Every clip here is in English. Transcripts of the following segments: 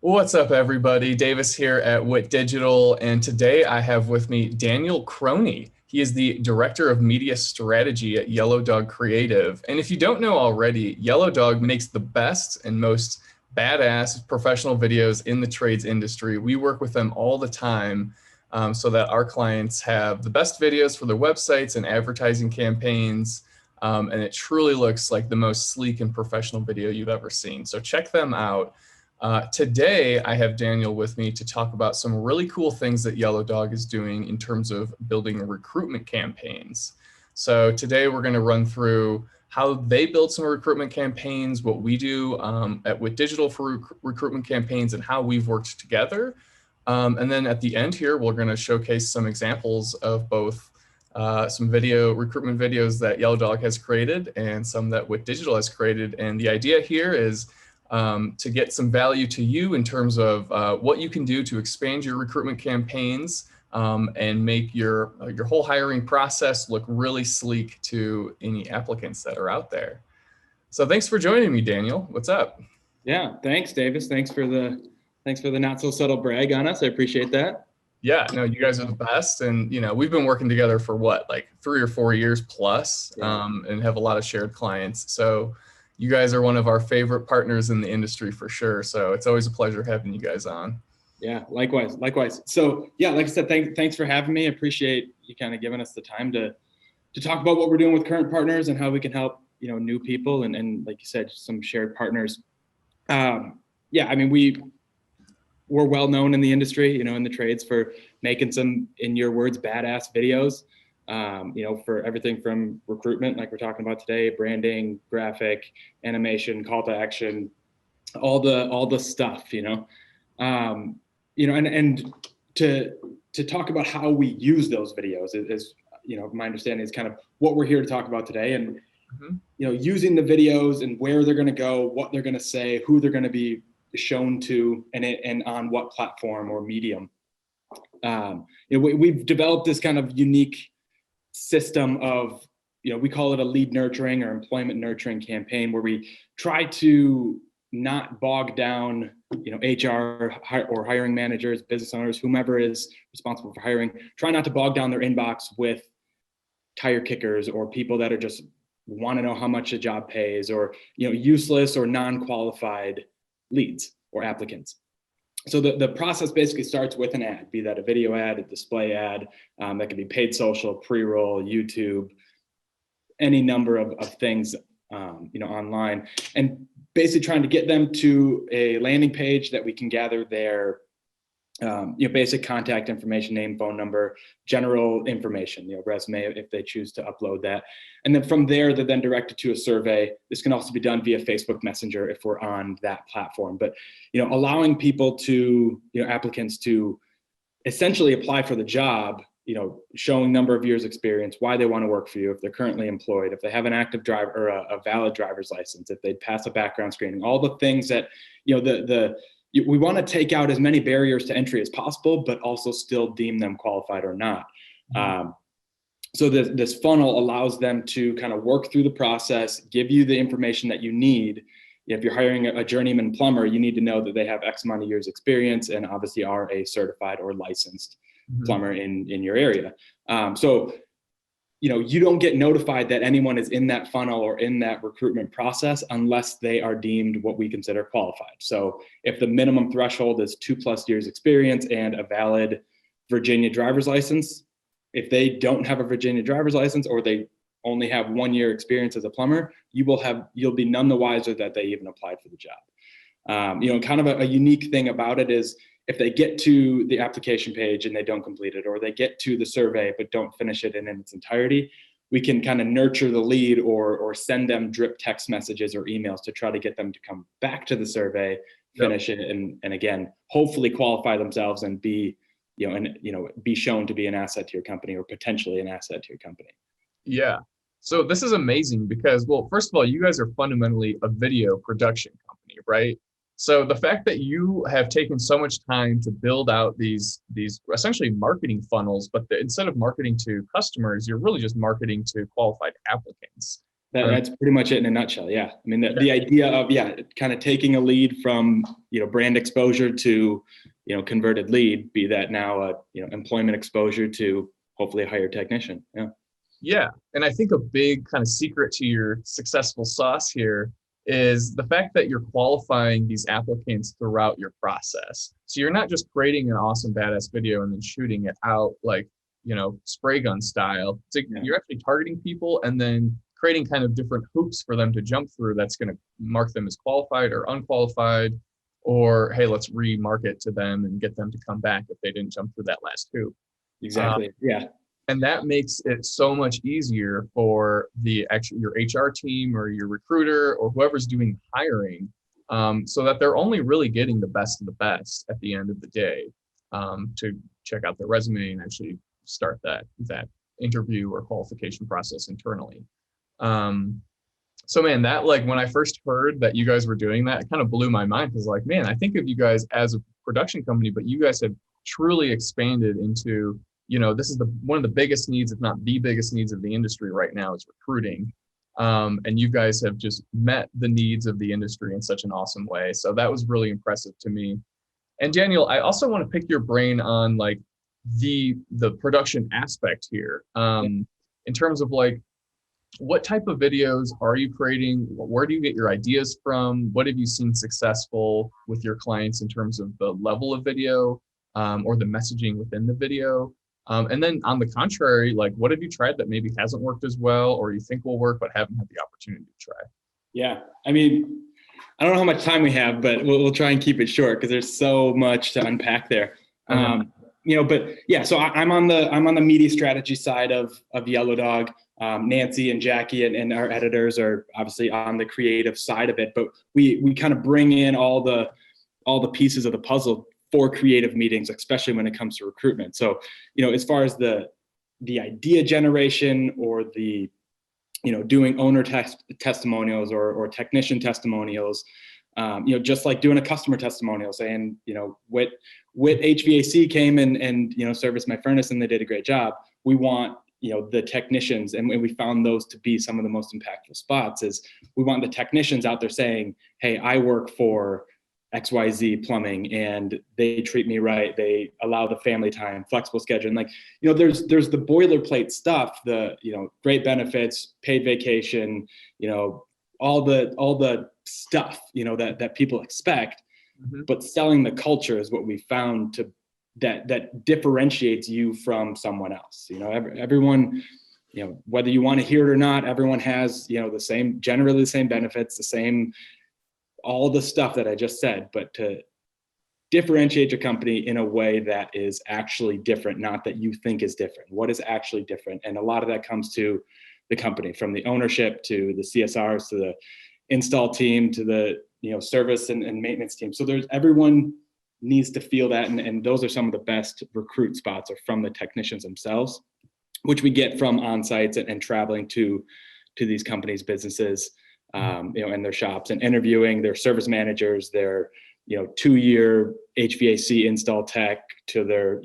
What's up, everybody? Davis here at Wit Digital, and today I have with me Daniel Croney. He is the Director of Media Strategy at Yellow Dog Creative. And if you don't know already, Yellow Dog makes the best and most badass professional videos in the trades industry. We work with them all the time so that our clients have the best videos for their websites and advertising campaigns. And it truly looks like the most sleek and professional video you've ever seen. So check them out. Today, I have Daniel with me to talk about some really cool things that Yellow Dog is doing in terms of building recruitment campaigns. So today we're going to run through how they build some recruitment campaigns, what we do at Wit Digital for recruitment campaigns, and how we've worked together. And then at the end here, we're going to showcase some examples of both some recruitment videos that Yellow Dog has created and some that Wit Digital has created. And the idea here is to get some value to you in terms of what you can do to expand your recruitment campaigns and make your whole hiring process look really sleek to any applicants that are out there. So thanks for joining me, Daniel. What's up? Yeah, thanks, Davis. Thanks for the not so subtle brag on us. I appreciate that. Yeah, no, you guys are the best. And, we've been working together for what, like 3 or 4 years plus, and have a lot of shared clients. So you guys are one of our favorite partners in the industry for sure. So it's always a pleasure having you guys on. Yeah, likewise. So yeah, like I said, thanks for having me. I appreciate you kind of giving us the time to talk about what we're doing with current partners and how we can help, new people and like you said, some shared partners. Yeah, I mean, we're well known in the industry, in the trades for making some, in your words, badass videos. For everything from recruitment, like we're talking about today, branding, graphic, animation, call to action, all the stuff, and to talk about how we use those videos is my understanding is kind of what we're here to talk about today. And, using the videos and where they're going to go, what they're going to say, who they're going to be shown to, and on what platform or medium. We've developed this kind of unique system of, we call it a lead nurturing or employment nurturing campaign, where we try to not bog down, HR or hiring managers, business owners, whomever is responsible for hiring, try not to bog down their inbox with tire kickers or people that are just want to know how much a job pays, or, useless or non-qualified leads or applicants. So the process basically starts with an ad, be that a video ad, a display ad, that can be paid social, pre-roll, YouTube, any number of things, online, and basically trying to get them to a landing page that we can gather their, basic contact information, name, phone number, general information, resume if they choose to upload that. And then from there, they're then directed to a survey. This can also be done via Facebook Messenger if we're on that platform. But, allowing people to, applicants to essentially apply for the job, showing number of years experience, why they want to work for you, if they're currently employed, if they have an active driver or a valid driver's license, if they'd pass a background screening, all the things that, we want to take out as many barriers to entry as possible, but also still deem them qualified or not. So this funnel allows them to kind of work through the process, give you the information that you need. If you're hiring a journeyman plumber, you need to know that they have X amount of years experience and obviously are a certified or licensed plumber in your area. So, you don't get notified that anyone is in that funnel or in that recruitment process unless they are deemed what we consider qualified. So if the minimum threshold is 2+ years experience and a valid Virginia driver's license, if they don't have a Virginia driver's license, or they only have 1 year experience as a plumber, you'll be none the wiser that they even applied for the job. Kind of a unique thing about it is, if they get to the application page and they don't complete it, or they get to the survey but don't finish it in its entirety, we can kind of nurture the lead or send them drip text messages or emails to try to get them to come back to the survey, finish it, and again, hopefully qualify themselves and be shown to be an asset to your company, or potentially an asset to your company. Yeah. So this is amazing because, well, first of all, you guys are fundamentally a video production company, right? So the fact that you have taken so much time to build out these essentially marketing funnels, but instead of marketing to customers, you're really just marketing to qualified applicants. That's pretty much it in a nutshell. Yeah. I mean, the idea of, kind of taking a lead from, brand exposure to, converted lead, be that now, employment exposure to hopefully a hired technician. Yeah. Yeah. And I think a big kind of secret to your successful sauce here is the fact that you're qualifying these applicants throughout your process. So you're not just creating an awesome, badass video and then shooting it out like, spray gun style. So you're actually targeting people and then creating kind of different hoops for them to jump through that's going to mark them as qualified or unqualified, or hey, let's remarket to them and get them to come back if they didn't jump through that last hoop. Exactly. Yeah. And that makes it so much easier for your HR team or your recruiter or whoever's doing hiring, so that they're only really getting the best of the best at the end of the day, to check out their resume and actually start that interview or qualification process internally. So man, that like when I first heard that you guys were doing that, it kind of blew my mind because like, man, I think of you guys as a production company, but you guys have truly expanded into, this is one of the biggest needs, if not the biggest needs of the industry right now is recruiting. And you guys have just met the needs of the industry in such an awesome way. So that was really impressive to me. And Daniel, I also want to pick your brain on like the production aspect here, in terms of like, what type of videos are you creating? Where do you get your ideas from? What have you seen successful with your clients in terms of the level of video, or the messaging within the video? And then on the contrary, like what have you tried that maybe hasn't worked as well or you think will work but haven't had the opportunity to try? Yeah. I mean, I don't know how much time we have, but we'll try and keep it short because there's so much to unpack there. But yeah, so I'm on the media strategy side of Yellow Dog. Nancy and Jackie and our editors are obviously on the creative side of it, but we kind of bring in all the pieces of the puzzle for creative meetings, especially when it comes to recruitment. So, as far as the idea generation or the, doing owner testimonials or technician testimonials, just like doing a customer testimonial saying, Whit HVAC came and serviced my furnace and they did a great job. We want, the technicians, and we found those to be some of the most impactful spots is we want the technicians out there saying, hey, I work for XYZ Plumbing and they treat me right. They allow the family time, flexible schedule. And like, there's the boilerplate stuff, the, great benefits, paid vacation, all the stuff, that people expect, but selling the culture is what we found that differentiates you from someone else. Everyone, whether you want to hear it or not, everyone has, generally the same benefits, the same, all the stuff that I just said, but to differentiate your company in a way that is actually different, not that you think is different, what is actually different. And a lot of that comes to the company, from the ownership to the CSRs, to the install team, to the, service and maintenance team. So everyone needs to feel that. And those are some of the best recruit spots are from the technicians themselves, which we get from on-sites and traveling to these companies' businesses, and their shops and interviewing their service managers, their, 2-year HVAC install tech to their,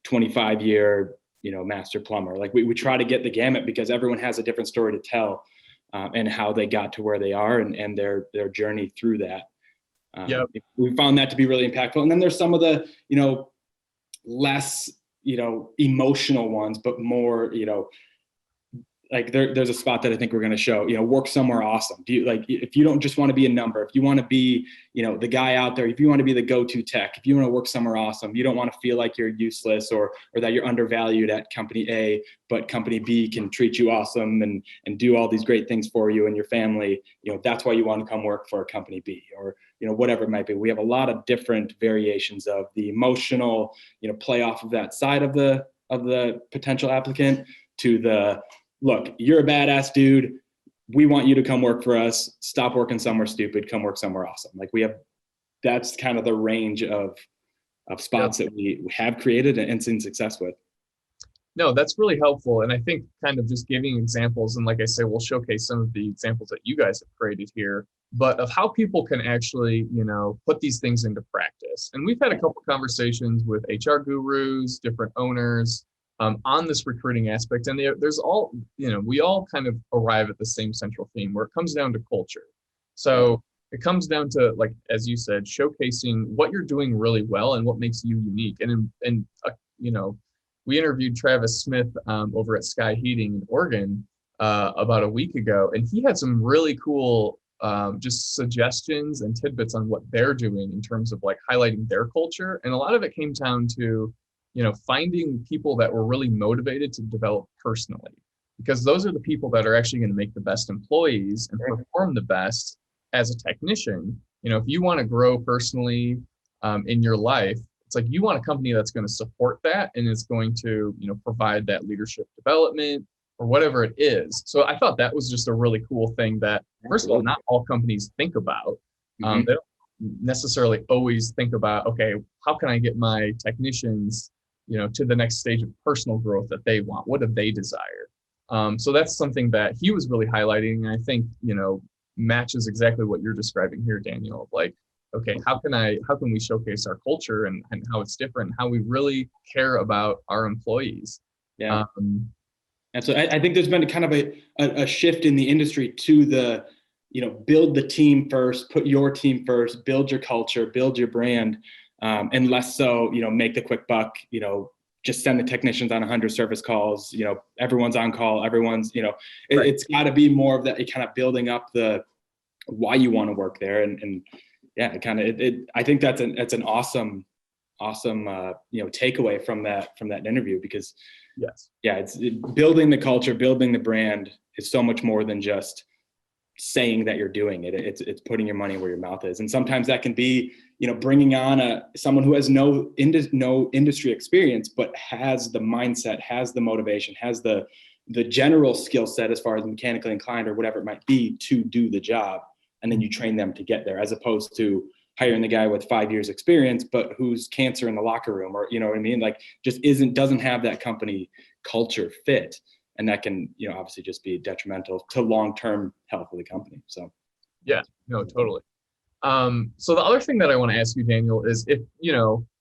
25-year, master plumber. Like we try to get the gamut because everyone has a different story to tell, and how they got to where they are and their journey through that. We found that to be really impactful. And then there's some of the, less, emotional ones, but more, like there's a spot that I think we're going to show, work somewhere awesome. Do you if you don't just want to be a number, if you want to be, the guy out there, if you want to be the go-to tech, if you want to work somewhere awesome, you don't want to feel like you're useless or that you're undervalued at company A, but company B can treat you awesome and do all these great things for you and your family. That's why you want to come work for company B or, whatever it might be. We have a lot of different variations of the emotional, play off of that side of the potential applicant to the, look, you're a badass dude. We want you to come work for us. Stop working somewhere stupid. Come work somewhere awesome. Like that's kind of the range of spots that we have created and seen success with. No, that's really helpful. And I think kind of just giving examples, and like I say, we'll showcase some of the examples that you guys have created here, but of how people can actually, put these things into practice. And we've had a couple conversations with HR gurus, different owners, on this recruiting aspect. And there's all, we all kind of arrive at the same central theme where it comes down to culture. So it comes down to, like, as you said, showcasing what you're doing really well and what makes you unique. We interviewed Travis Smith over at Sky Heating in Oregon about a week ago, and he had some really cool just suggestions and tidbits on what they're doing in terms of like highlighting their culture. And a lot of it came down to, finding people that were really motivated to develop personally, because those are the people that are actually going to make the best employees and perform the best as a technician. If you want to grow personally in your life, it's like you want a company that's going to support that and is going to, provide that leadership development or whatever it is. So I thought that was just a really cool thing that, first of all, not all companies think about. They don't necessarily always think about, okay, how can I get my technicians, to the next stage of personal growth that they want? What do they desire? So that's something that he was really highlighting. And I think, matches exactly what you're describing here, Daniel. Like, okay, how can we showcase our culture and how it's different, and how we really care about our employees? Yeah. And so I think there's been kind of a shift in the industry to the, build the team first, put your team first, build your culture, build your brand, and less so, make the quick buck, just send the technicians on 100 service calls, everyone's on call, everyone's, it's got to be more of that kind of building up the why you want to work there. And yeah, I think that's an awesome, takeaway from that interview, because it's building the culture, building the brand is so much more than just saying that you're doing it. It's putting your money where your mouth is. And sometimes that can be, bringing on someone who has no industry experience, but has the mindset, has the motivation, has the general skill set as far as mechanically inclined or whatever it might be to do the job. And then you train them to get there, as opposed to hiring the guy with 5 years experience, but who's cancer in the locker room, or, you know what I mean? Like, just doesn't have that company culture fit. And that can, obviously just be detrimental to long-term health of the company. So. Yeah, no, totally. So the other thing that I want to ask you, Daniel, is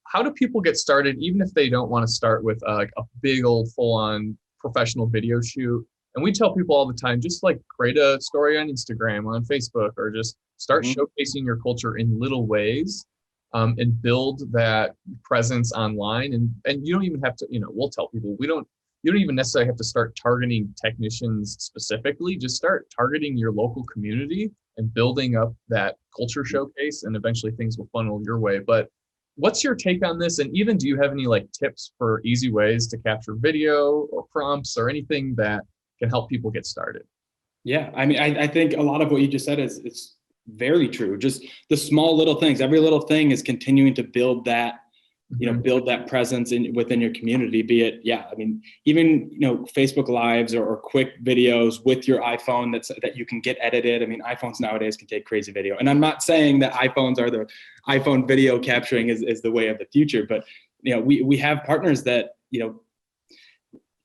how do people get started, even if they don't want to start with like a big old full-on professional video shoot? And we tell people all the time, just like create a story on Instagram or on Facebook, or just start showcasing your culture in little ways, and build that presence online. And you don't even have to, we'll tell people, you don't even necessarily have to start targeting technicians specifically. Just start targeting your local community and building up that culture showcase, and eventually things will funnel your way. But what's your take on this? And even, do you have any like tips for easy ways to capture video or prompts or anything that can help people get started? Yeah, I mean, I think a lot of what you just said is very true. Just the small little things, every little thing is continuing to build that, build that presence within your community, be it, even, Facebook Lives or quick videos with your iPhone that you can get edited. I mean, iPhones nowadays can take crazy video. And I'm not saying that iPhone video capturing is the way of the future, but, we have partners that,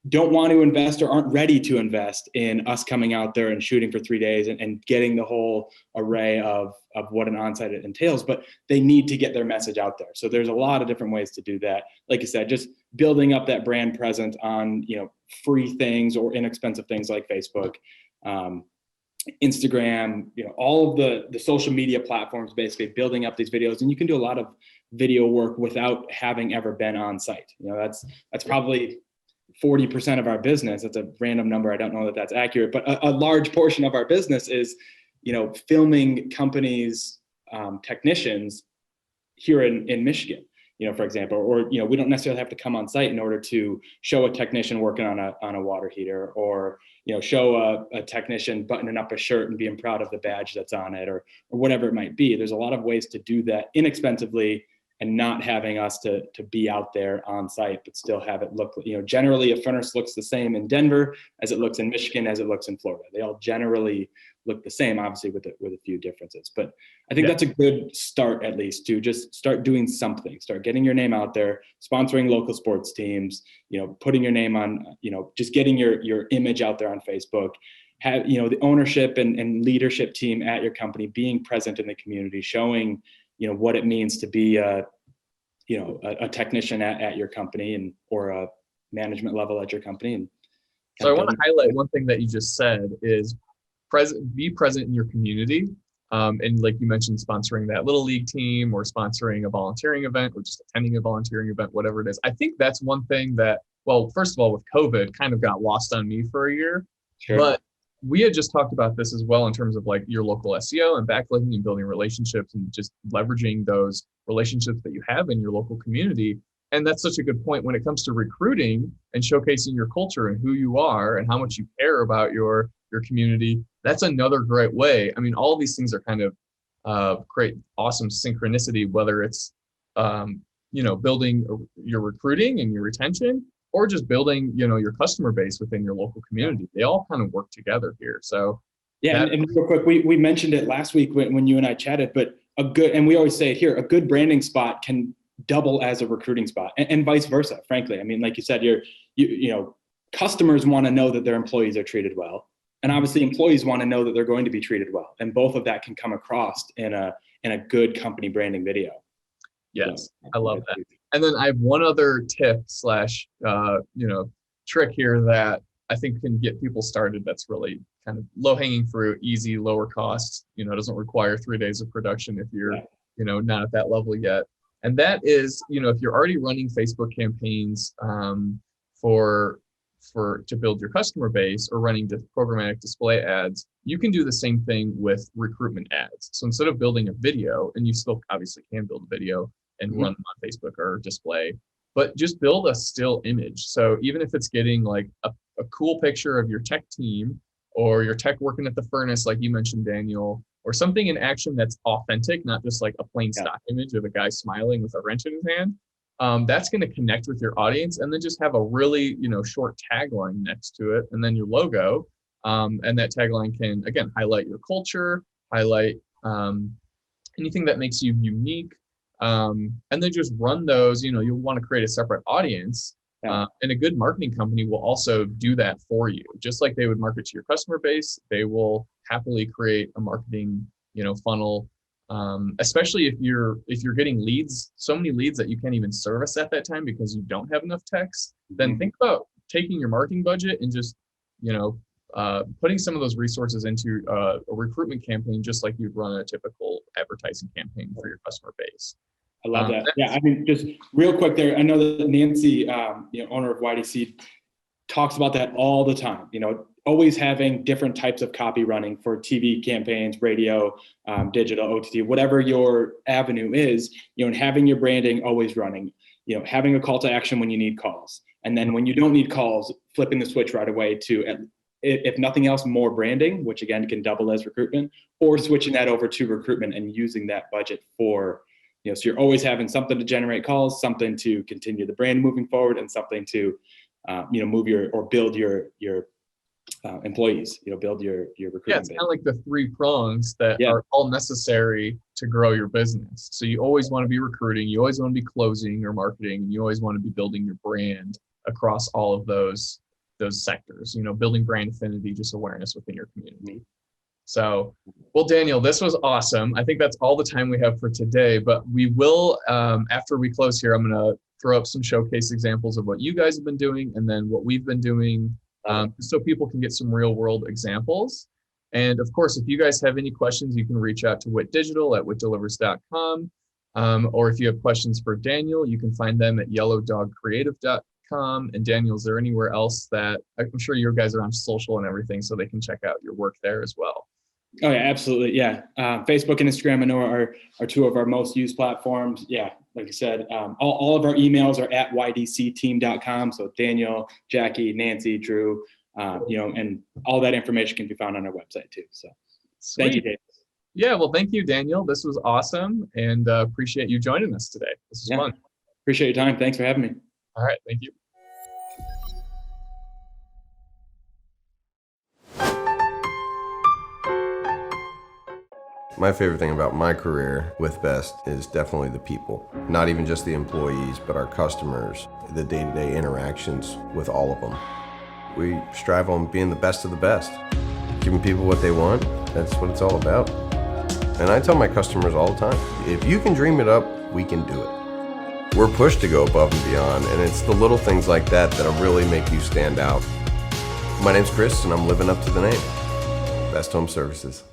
don't want to invest or aren't ready to invest in us coming out there and shooting for 3 days and getting the whole array of what an onsite entails, but they need to get their message out there. So there's a lot of different ways to do that. Like I said, just building up that brand presence on, free things or inexpensive things like Facebook, Instagram, all of the social media platforms, basically building up these videos. And you can do a lot of video work without having ever been on site. That's probably 40% of our business. It's a random number. I don't know that that's accurate, but a large portion of our business is, filming companies, technicians here in Michigan, for example, or, we don't necessarily have to come on site in order to show a technician working on a water heater, or, show a technician buttoning up a shirt and being proud of the badge that's on it, or whatever it might be. There's a lot of ways to do that inexpensively, and not having us to be out there on site, but still have it look, generally a furnace looks the same in Denver as it looks in Michigan, as it looks in Florida. They all generally look the same, obviously with a few differences. But I think that's a good start, at least, to just start doing something, start getting your name out there, sponsoring local sports teams, putting your name on, just getting your image out there on Facebook. Have, the ownership and leadership team at your company being present in the community, showing, what it means to be a technician at your company, or management level at your company. And so I want to highlight one thing that you just said is be present in your community. And like you mentioned, sponsoring that little league team or sponsoring a volunteering event or just attending a volunteering event, whatever it is. I think that's one thing that, well, first of all, with COVID kind of got lost on me for a year, but we had just talked about this as well in terms of like your local SEO and backlinking and building relationships and just leveraging those relationships that you have in your local community. And that's such a good point when it comes to recruiting and showcasing your culture and who you are and how much you care about your community. That's another great way. I mean, all of these things are kind of create awesome synchronicity, whether it's, building your recruiting and your retention, or just building, your customer base within your local community. They all kind of work together here. So yeah, and real quick, we mentioned it last week when you and I chatted, but and we always say it here, a good branding spot can double as a recruiting spot, and vice versa, frankly. I mean, like you said, customers want to know that their employees are treated well. And obviously employees want to know that they're going to be treated well. And both of that can come across in a good company branding video. Yes, so, I love that. And then I have one other tip / trick here that I think can get people started. That's really kind of low hanging fruit, easy, lower cost, doesn't require 3 days of production if you're, not at that level yet. And that is, if you're already running Facebook campaigns to build your customer base or running programmatic display ads, you can do the same thing with recruitment ads. So instead of building a video, and you still obviously can build a video and run them on Facebook or display, but just build a still image. So even if it's getting like a cool picture of your tech team or your tech working at the furnace, like you mentioned, Daniel, or something in action that's authentic, not just like a plain stock image of a guy smiling with a wrench in his hand. That's going to connect with your audience, and then just have a really, short tagline next to it, and then your logo. And that tagline can, again, highlight your culture, highlight anything that makes you unique. And then just run those, you'll want to create a separate audience. And a good marketing company will also do that for you. Just like they would market to your customer base, they will happily create a marketing, funnel. Especially if you're getting leads, so many leads that you can't even service at that time because you don't have enough text, then think about taking your marketing budget and just, putting some of those resources into a recruitment campaign, just like you'd run a typical advertising campaign for your customer base. I love that. Yeah, I mean, just real quick there, I know that Nancy, owner of YDC, talks about that all the time, always having different types of copy running for TV campaigns, radio, digital, OTT, whatever your avenue is, and having your branding always running, having a call to action when you need calls. And then when you don't need calls, flipping the switch right away to, if nothing else, more branding, which again can double as recruitment, or switching that over to recruitment and using that budget for, so you're always having something to generate calls, something to continue the brand moving forward, and something to, build your employees, build your recruitment. Yeah, it's kind of like the 3 prongs that are all necessary to grow your business. So you always want to be recruiting, you always want to be closing or marketing, and you always want to be building your brand across all of those sectors, building brand affinity, just awareness within your community. So, well, Daniel, this was awesome. I think that's all the time we have for today, but we will, after we close here, I'm going to throw up some showcase examples of what you guys have been doing and then what we've been doing, so people can get some real world examples. And of course, if you guys have any questions, you can reach out to Wit Digital at witdelivers.com. Or if you have questions for Daniel, you can find them at yellowdogcreative.com. And Daniel, is there anywhere else that, I'm sure you guys are on social and everything, so they can check out your work there as well? Oh yeah, absolutely. Yeah. Facebook and Instagram, I know, are 2 of our most used platforms. Yeah. Like I said, all of our emails are at ydcteam.com. So Daniel, Jackie, Nancy, Drew, and all that information can be found on our website too. So Sweet. Thank you, Dave. Yeah. Well, thank you, Daniel. This was awesome, and appreciate you joining us today. This was fun. Appreciate your time. Thanks for having me. All right. Thank you. My favorite thing about my career with Best is definitely the people. Not even just the employees, but our customers, the day-to-day interactions with all of them. We strive on being the best of the best. Giving people what they want, that's what it's all about. And I tell my customers all the time, if you can dream it up, we can do it. We're pushed to go above and beyond, and it's the little things like that that'll really make you stand out. My name's Chris, and I'm living up to the name. Best Home Services.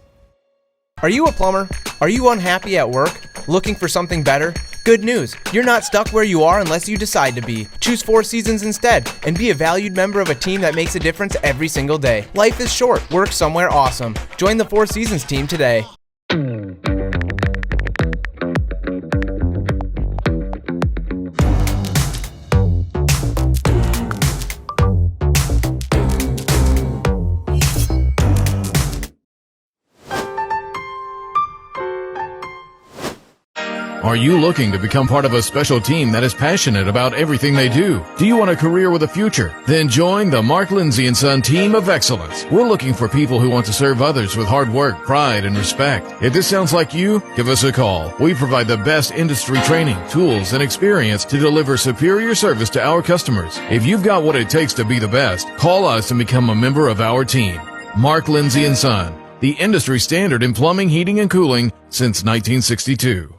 Are you a plumber? Are you unhappy at work? Looking for something better? Good news, you're not stuck where you are unless you decide to be. Choose Four Seasons instead and be a valued member of a team that makes a difference every single day. Life is short, work somewhere awesome. Join the Four Seasons team today. Are you looking to become part of a special team that is passionate about everything they do? Do you want a career with a future? Then join the Mark Lindsay & Son Team of Excellence. We're looking for people who want to serve others with hard work, pride, and respect. If this sounds like you, give us a call. We provide the best industry training, tools, and experience to deliver superior service to our customers. If you've got what it takes to be the best, call us and become a member of our team. Mark Lindsay & Son, the industry standard in plumbing, heating, and cooling since 1962.